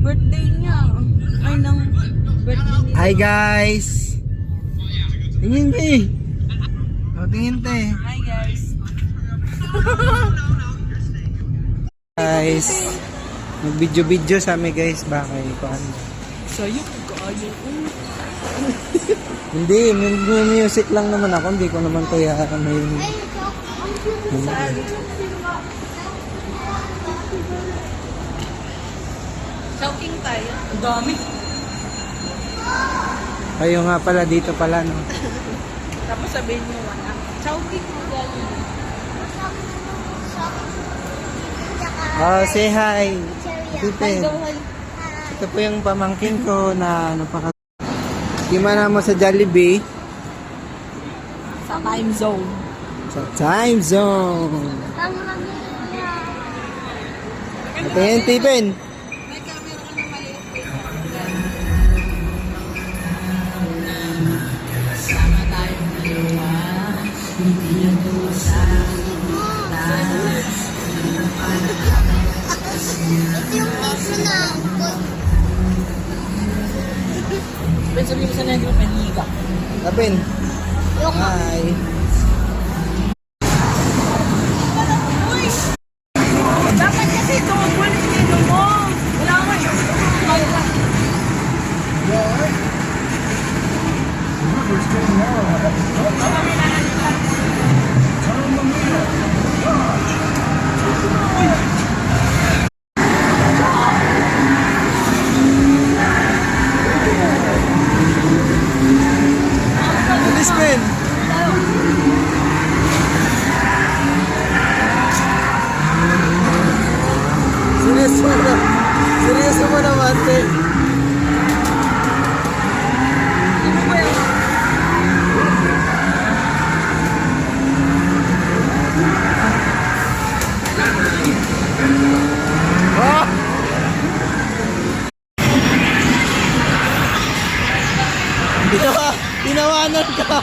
Birthday niya. Ay, nang birthday niya. Hi guys! Tingin ka eh. O, tingin te. Hi guys. Guys, mag-video-video sa amin guys. Bakay ko ano. Sa'yo, kaayo ko. Hindi, music lang naman ako. Hindi ko naman to may... Choking tayo. Ang dami. Kayo nga pala, dito pala no. Tapos sabihin niyo wala. Choking mo galing. Say hi. Tipen. Hi. Ito po yung pamangkin ko na napaka... Timana mo sa Jollibee. Sa time zone. Sa time zone. Ito yung Tipen. May camera ka na maliit. Sama tayo dalawa. Hindi ako sa Ben, sabihin mo sa negro, paniga. Tapin. Hi. Dapat kasi ito magbulit dito mo. Wala ko yun. Bilis, Ben. Seryoso na. Seryoso mo naman, Ben. Ah! Tinawanan ka.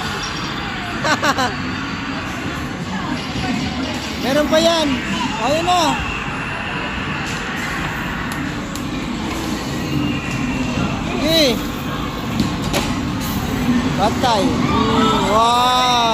Meron pa yan. Ayun na. Okay. Patay. Wow.